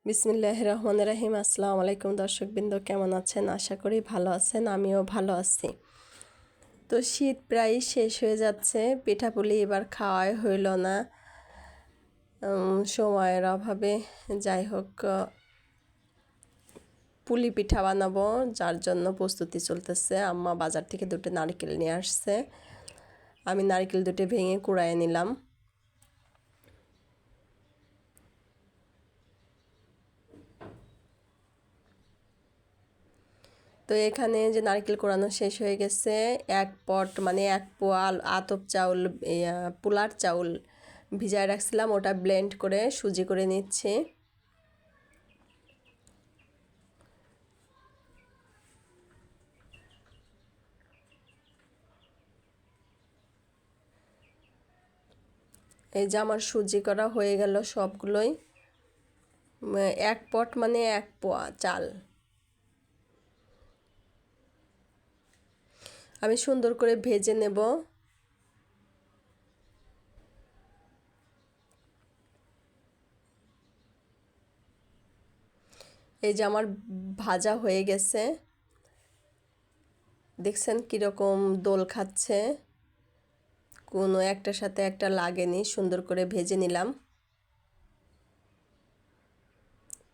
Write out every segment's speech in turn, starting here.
বিসমিল্লাহির রহমানির রহিম। আসসালামু আলাইকুম দর্শকবৃন্দ, কেমন আছেন? আশা করি ভালো আছেন, আমিও ভালো আছি। তো শীত প্রায় শেষ হয়ে যাচ্ছে, পিঠাপুলি এবার খাওয়াই হইল না সময়ের অভাবে। যাই হোক, পুলি পিঠা বানাবো, যার জন্য প্রস্তুতি চলতেছে। আম্মা বাজার থেকে দুটো নারকেল নিয়ে আসছে, আমি নারকেল দুটো ভেঙে কুড়ায় নিলাম। তো এখানে যে নারকেল কোড়ানো শেষ হয়ে গেছে, এক পট মানে এক পোয়া আতপ চাউল, পোলার চাউল ভিজায় রাখছিলাম, ওটা ব্লেন্ড করে সুজি করে নিচ্ছি। এই যে আমার সুজি করা হয়ে গেল সবগুলোই। এক পট মানে এক পোয়া চাল আমি সুন্দর করে ভেজে নেব। এই যে আমার ভাজা হয়ে গেছে, দেখছেন কীরকম দোল খাচ্ছে, কোনো একটার সাথে একটা লাগেনি। সুন্দর করে ভেজে নিলাম,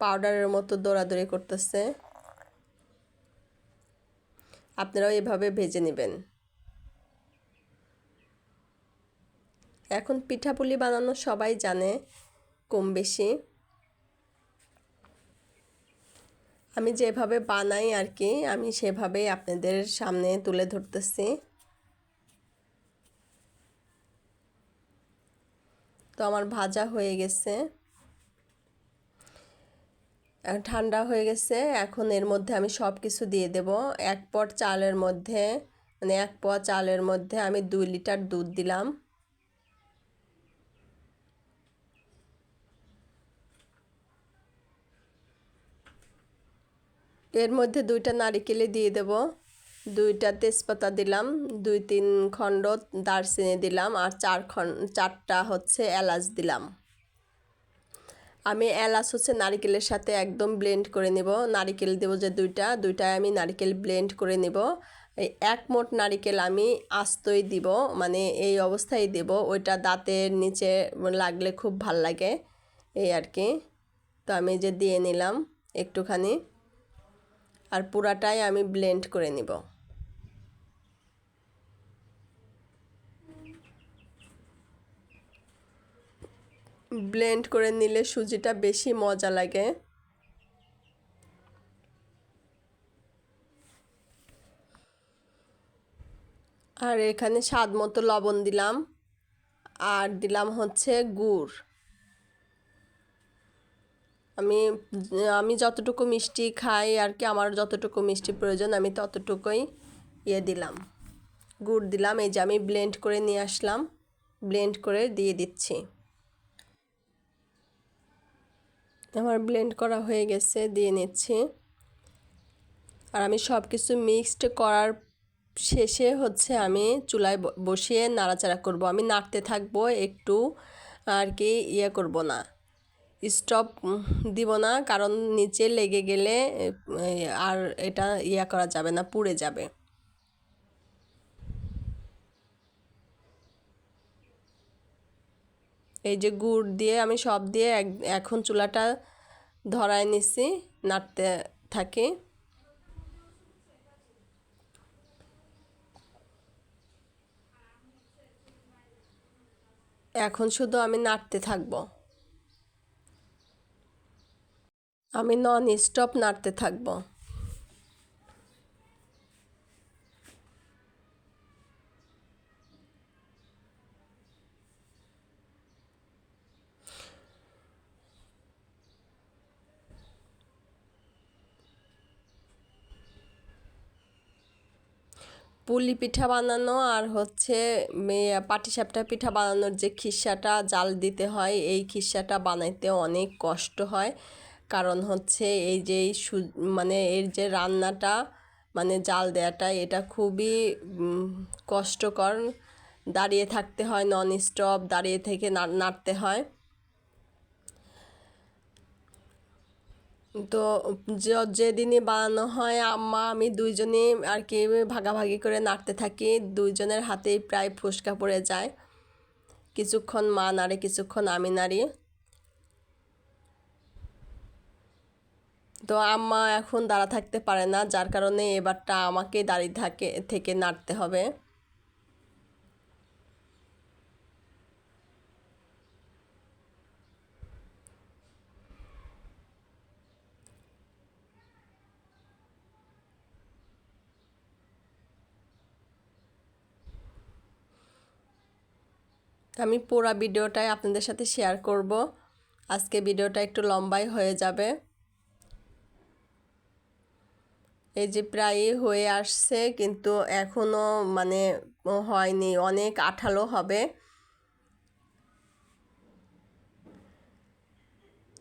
পাউডারের মতো দৌড়াদৌড়ি করতেছে। আপনারাও এভাবে ভেজে নেবেন। এখন পিঠাপুলি বানানো সবাই জানে কম বেশি। আমি যেভাবে বানাই আর কি, আমি সেভাবেই আপনাদের সামনে তুলে ধরতেছি। তো আমার ভাজা হয়ে গেছে, ঠান্ডা হয়ে গেছে। এখন এর মধ্যে আমি সব কিছু দিয়ে দেব। এক পট চালের মধ্যে মানে এক পোয়া চালের মধ্যে আমি 2 লিটার দুধ দিলাম। এর মধ্যে 2টা নারিকেলে দিয়ে দেব, 2টা তেজপাতা দিলাম, 2-3 খণ্ড দারচিনি দিলাম, আর 4টা হচ্ছে এলাচ দিলাম। আমি এলাচ হচ্ছে নারিকেলের সাথে একদম ব্লেন্ড করে নেব। নারিকেল দেবো যে দুইটায় আমি নারিকেল ব্লেন্ড করে নেব। এই এক মোট নারিকেল আমি আস্তই দিব, মানে এই অবস্থায় দেব, ওইটা দাঁতের নিচে লাগলে খুব ভাল লাগে এই আর কি। তো আমি যে দিয়ে নিলাম একটুখানি, আর পুরাটাই আমি ব্লেন্ড করে নিব। ব্লেন্ড করে নিলে সুজিটা বেশি মজা লাগে। আর এখানে স্বাদ মতো লবণ দিলাম, আর দিলাম হচ্ছে গুড়। আমি আমি যতটুকু মিষ্টি খাই আর কি, আমার যতটুকু মিষ্টি প্রয়োজন আমি ততটুকুই দিলাম, গুড় দিলাম। এই যে আমি ব্লেন্ড করে নিয়ে আসলাম, ব্লেন্ড করে দিয়ে দিচ্ছি। আমার ব্লেন্ড করা হয়ে গেছে, দিয়ে নিচ্ছি। আর আমি সব কিছু মিক্সড করার শেষে হচ্ছে আমি চুলায় বসিয়ে নাড়াচাড়া করব। আমি নাড়তে থাকবো একটু আর কি, করব না, স্টপ দিব না, কারণ নিচে লেগে গেলে আর এটা করা যাবে না, পুড়ে যাবে। এই যে গুড় দিয়ে আমি সব দিয়ে এখন চুলাটা ধরায় নিছি, নাড়তে থাকি। এখন শুধু আমি নাড়তে থাকবো, আমি নন স্টপ নাড়তে থাকবো। পুলি পিঠা বানানো আর হচ্ছে পাটিসাপটা পিঠা বানানোর যে খিসাটা জাল দিতে হয়, এই খিসাটা বানাইতে অনেক কষ্ট হয়। কারণ হচ্ছে এই যে মানে এর যে রান্নাটা, মানে জাল দেওয়াটা, এটা খুবই কষ্টকর। দাঁড়িয়ে থাকতে হয়, নন স্টপ দাঁড়িয়ে থেকে নাড়তে হয়। তো যেদিনই বানানো হয় আম্মা আমি দুইজনেই আর কি ভাগাভাগি করে নাড়তে থাকি, দুইজনের হাতেই প্রায় ফোসকা পড়ে যায়। কিছুক্ষণ মা নাড়ে, কিছুক্ষণ আমি নাড়ি। তো আম্মা এখন দাঁড়া থাকতে পারে না, যার কারণে এবারটা আমাকে দাঁড়িয়ে থেকে নাড়তে হবে। আমি পুরো ভিডিওটাই আপনাদের সাথে শেয়ার করব। আজকে ভিডিওটা একটু লম্বাই হয়ে যাবে। এই যে প্রায় হয়ে আসছে, কিন্তু এখনও মানে হয়নি, অনেক আঠালো হবে।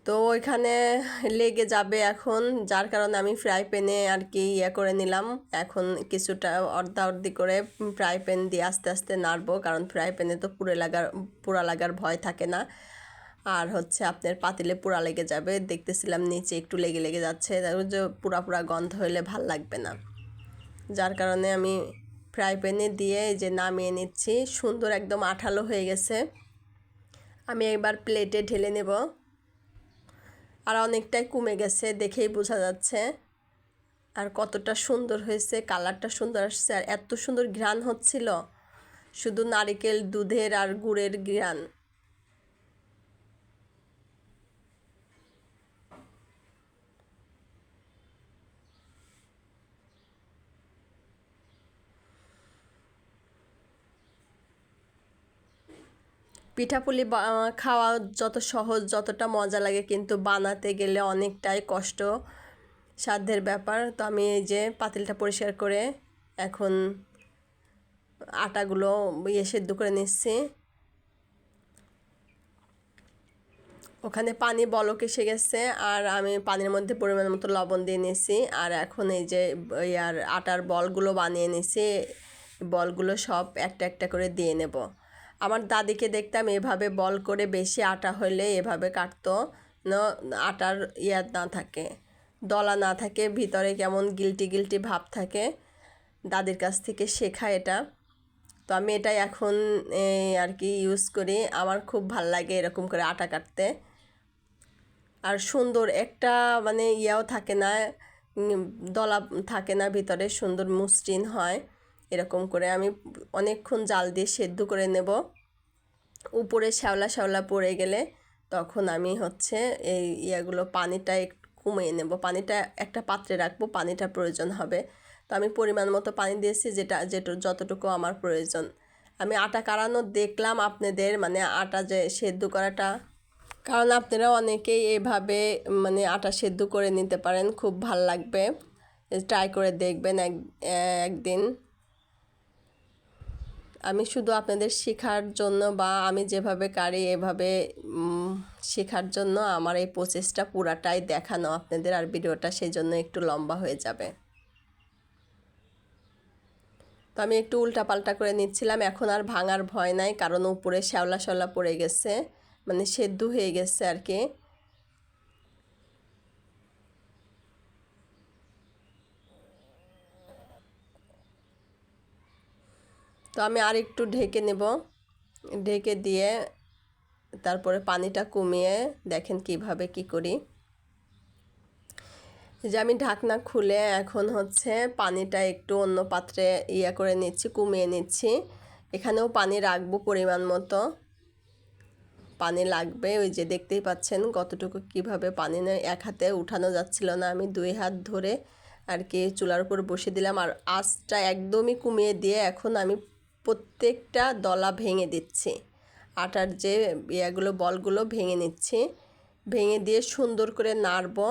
তো ওইখানে লেগে যাবে এখন, যার কারণে আমি ফ্রাই প্যানে আর কি করে নিলাম। এখন কিছুটা অর্ধি করে ফ্রাই প্যান দিয়ে আস্তে আস্তে নাড়বো, কারণ ফ্রাই প্যানে তো পোড়া লাগার ভয় থাকে না। আর হচ্ছে আপনার পাতিলে পোড়া লেগে যাবে, দেখতেছিলাম নিচে একটু লেগে লেগে যাচ্ছে, যে পুরা গন্ধ হইলে ভাল লাগবে না। যার কারণে আমি ফ্রাই প্যানে দিয়ে যে নামিয়ে নিচ্ছি। সুন্দর একদম আঠালো হয়ে গেছে। আমি এবার প্লেটে ঢেলে নেব। আর অনেকটাই কমে গেছে, দেখেই বোঝা যাচ্ছে। আর কতটা সুন্দর হয়েছে, কালারটা সুন্দর আসছে, আর এত সুন্দর ঘ্রাণ হচ্ছিল, শুধু নারিকেল দুধের আর গুড়ের ঘ্রাণ। পিঠাপুলি খাওয়া যত সহজ, যতটা মজা লাগে, কিন্তু বানাতে গেলে অনেকটাই কষ্ট সাধ্যের ব্যাপার। তো আমি এই যে পাতিলটা পরিষ্কার করে এখন আটাগুলো সেদ্ধ করে নিচ্ছি। ওখানে পানি বলক এসে গেছে, আর আমি পানির মধ্যে পরিমাণ মতো লবণ দিয়ে নিয়েছি। আর এখন এই যে আটার বলগুলো বানিয়ে নিয়েছি, বলগুলো সব একটা একটা করে দিয়ে নেব। আমার দাদিকে দেখতাম এভাবে বল করে, বেশি আটা হলে এভাবে কাটতো না, আটার না থাকে, দলা না থাকে, ভিতরে কেমন গিলটি গিলটি ভাব থাকে। দাদির কাছ থেকে শেখা এটা। তো আমি এটাই এখন আর কি ইউজ করি। আমার খুব ভাল লাগে এরকম করে আটা কাটতে। আর সুন্দর একটা মানে থাকে না, দলা থাকে না ভিতরে, সুন্দর মসৃণ হয়। এরকম করে আমি অনেকক্ষণ জাল দিয়ে সেদ্ধ করে নেব। উপরে শ্যাওলা শ্যাওলা পড়ে গেলে তখন আমি হচ্ছে এই পানিটা একটু কমিয়ে নেব। পানিটা একটা পাত্রে রাখবো, পানিটা প্রয়োজন হবে। তো আমি পরিমাণ মতো পানি দিয়েছি, যতটুকু আমার প্রয়োজন। আমি আটা কাড়ানো দেখলাম আপনাদের, মানে আটা যে সেদ্ধ করাটা, কারণ আপনারা অনেকেই এভাবে মানে আটা সেদ্ধ করে নিতে পারেন, খুব ভাল লাগবে। ট্রাই করে দেখবেন একদিন। আমি শুধু আপনাদের শেখার জন্য, বা আমি যেভাবে কারি এভাবে শেখার জন্য আমার এই প্রসেসটা পুরাটাই দেখানো আপনাদের, আর ভিডিওটা সেই জন্য একটু লম্বা হয়ে যাবে। তো আমি একটু উল্টাপাল্টা করে নিচ্ছিলাম। এখন আর ভাঙার ভয় নাই, কারণ উপরে শ্যাওলা শ্যাওলা পড়ে গেছে, মানে সেদ্ধ হয়ে গেছে আর কি। তো আমি আর একটু ঢেকে নেব, ঢেকে দিয়ে তারপরে পানিটা কমিয়ে দেখেন কিভাবে কি করি। যে আমি ঢাকনা খুলে এখন হচ্ছে পানিটা একটু অন্য পাত্রে করে নিচ্ছি, কমিয়ে নিচ্ছি। এখানেও পানি রাখবো পরিমাণ মতো, পানি লাগবে। ওই যে দেখতেই পাচ্ছেন কতটুকু কিভাবে পানি নেই, এক হাতে উঠানো যাচ্ছিল না, আমি দুই হাত ধরে আর কি চুলার উপর বসে দিলাম। আর আঁচটা একদমই কমিয়ে দিয়ে এখন আমি প্রত্যেকটা দলা ভেঙে দিচ্ছি, আটার যে বলগুলো ভেঙে নিচ্ছি। ভেঙে দিয়ে সুন্দর করে নাড়বো।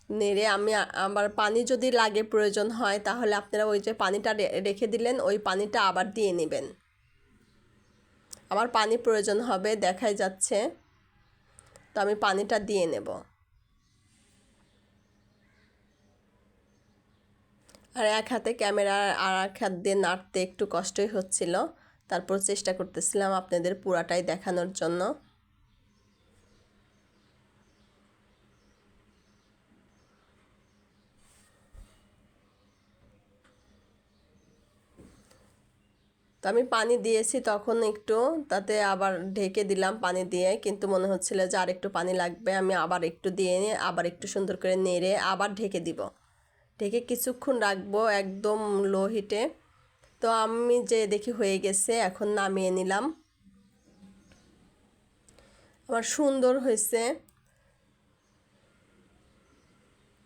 নেড়ে আমি আবার পানি যদি লাগে প্রয়োজন হয়, তাহলে আপনারা ওই যে পানিটা রেখে দিলেন, ওই পানিটা আবার দিয়ে নেবেন। আমার পানি প্রয়োজন হবে, দেখাই যাচ্ছে। তো আমি পানিটা দিয়ে নেব। আর এক হাতে ক্যামেরা আর এক হাত দিয়ে নাড়তে একটু কষ্টই হচ্ছিল, তারপর চেষ্টা করতেছিলাম আপনাদের পুরাটাই দেখানোর জন্য। তো আমি পানি দিয়েছি তখন একটু, তাতে আবার ঢেকে দিলাম পানি দিয়ে, কিন্তু মনে হচ্ছিল যে আর একটু পানি লাগবে। আমি আবার একটু দিয়ে নিয়ে আবার একটু সুন্দর করে নেড়ে আবার ঢেকে দিব। ঢেকে কিছুক্ষণ রাখবো একদম লো হিটে। তো আমি যে দেখি হয়ে গেছে, এখন নামিয়ে নিলাম। আমার সুন্দর হয়েছে।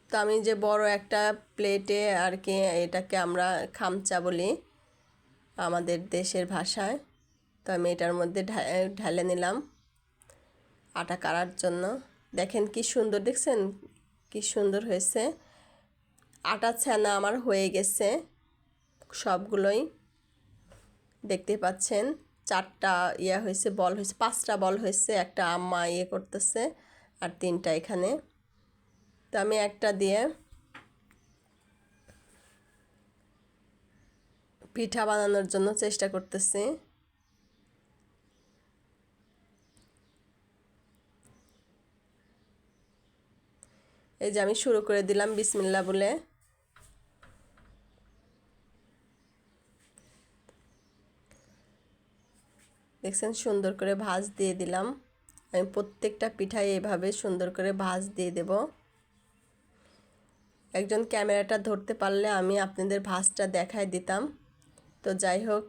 তো আমি যে বড় একটা প্লেটে আর কি, এটাকে আমরা খামচা বলি আমাদের দেশের ভাষায়। তো আমি এটার মধ্যে ঢেলে নিলাম আটা কাড়ার জন্য। দেখেন কি সুন্দর, দেখছেন কি সুন্দর হয়েছে। আটা ছানা আমার হয়ে গেছে সবগুলোই, দেখতে পাচ্ছেন। 4টা হয়েছে, বল হয়েছে, 5টা বল হয়েছে। একটা আম্মা করতেছে আর 3টা এখানে। তো আমি একটা দিয়ে পিঠা বানানোর জন্য চেষ্টা করতেছি। এই যে আমি শুরু করে দিলাম বিসমিল্লাহ বলে। দেখছেন সুন্দর করে ভাঁজ দিয়ে দিলাম। আমি প্রত্যেকটা পিঠায় এভাবে সুন্দর করে ভাঁজ দিয়ে দেব। একজন ক্যামেরাটা ধরতে পারলে আমি আপনাদের ভাঁজটা দেখায় দিতাম। তো যাই হোক,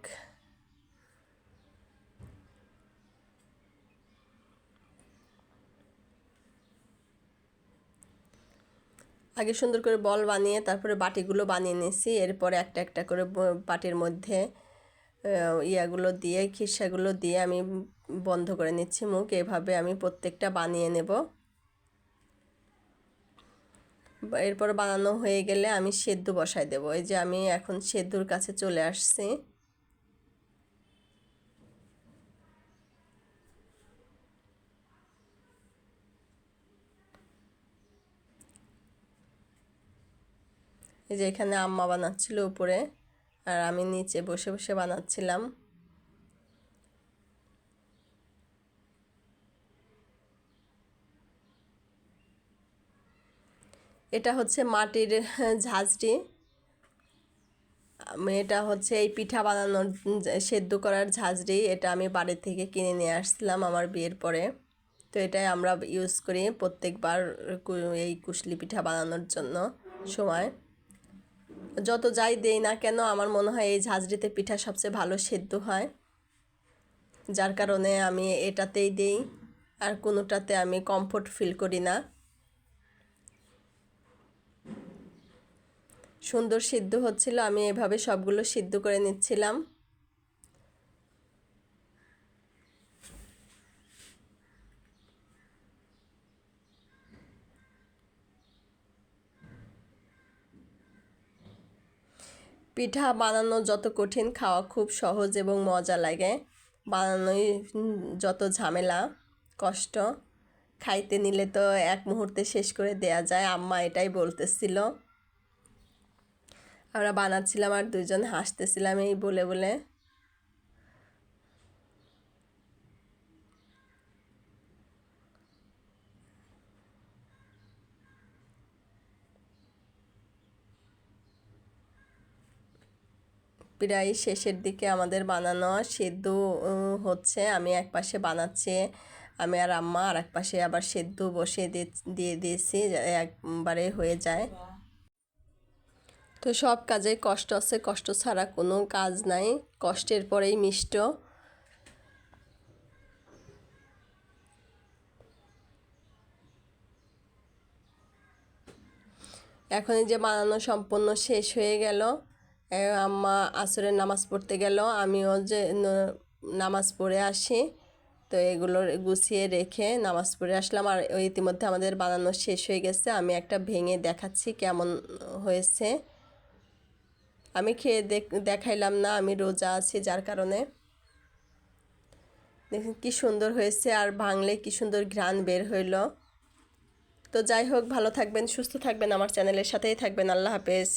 আগে সুন্দর করে বল বানিয়ে তারপরে বাটিগুলো বানিয়ে নিয়েছি। এরপরে একটা একটা করে বাটির মধ্যে ইয়াগুলো দিয়ে, খিরসাগুলো দিয়ে আমি বন্ধ করে নিচ্ছি মুখ। এভাবে আমি প্রত্যেকটা বানিয়ে নেব। এরপর বানানো হয়ে গেলে আমি সেদ্ধ বসাই দেব। এই যে আমি এখন সেদ্ধর কাছে চলে আসছি। এই যে এখানে আম্মা বানাচ্ছিল উপরে, আর আমি নিচে বসে বসে বানাচ্ছিলাম। এটা হচ্ছে মাটির ঝাঁঝরি। এটা হচ্ছে এই পিঠা বানানোর সেদ্ধ করার ঝাঁঝরি। এটা আমি বাড়ি থেকে কিনে নিয়ে আসছিলাম আমার বিয়ের পরে। তো এটাই আমরা ইউজ করি প্রত্যেকবার এই কুশলি পিঠা বানানোর জন্য সময়। যত যাই দেই না কেন, আমার মনে হয় এই ঝাঁঝরিতে পিঠা সবচেয়ে ভালো সেদ্ধ হয়, যার কারণে আমি এটাতেই দেই। আর কোনোটাতে আমি কমফোর্ট ফিল করি না। সুন্দর সিদ্ধ হচ্ছিল, আমি এভাবে সবগুলো সিদ্ধ করে নিচ্ছিলাম। পিঠা বানানো যত কঠিন, খাওয়া খুব সহজ এবং মজা লাগে। বানানোই যত ঝামেলা কষ্ট, খাইতে নিলে তো এক মুহূর্তে শেষ করে দেয়া যায়। আম্মা এটাই বলতেছিল। আমরা বানাচ্ছিলাম আর দুইজন হাসতেছিলাম এই বলে বলে। প্রায় শেষের দিকে আমাদের বানানো সেদ্ধ হচ্ছে। আমি এক পাশে বানাচ্ছি আমি আর আম্মা, আর এক পাশে আবার সেদ্ধ বসিয়ে দিয়ে দিয়েছি, একবারে হয়ে যায়। তো সব কাজে কষ্ট আছে, কষ্ট ছাড়া কোনো কাজ নাই, কষ্টের পরেই মিষ্ট। এখন এই যে বানানো সম্পূর্ণ শেষ হয়ে গেল। আম্মা আসরের নামাজ পড়তে গেল, আমিও যে নামাজ পড়ে আসি। তো এগুলো গুছিয়ে রেখে নামাজ পড়ে আসলাম। আর ইতিমধ্যে আমাদের বানানো শেষ হয়ে গেছে। আমি একটা ভেঙে দেখাচ্ছি কেমন হয়েছে। আমি খেয়ে দেখাইলাম না, আমি রোজা আছি যার কারণে। দেখুন কি সুন্দর হয়েছে, আর ভাঙলে কি সুন্দর ঘ্রাণ বের হইল। তো যাই হোক, ভালো থাকবেন, সুস্থ থাকবেন, আমার চ্যানেলের সাথেই থাকবেন। আল্লাহ হাফেজ।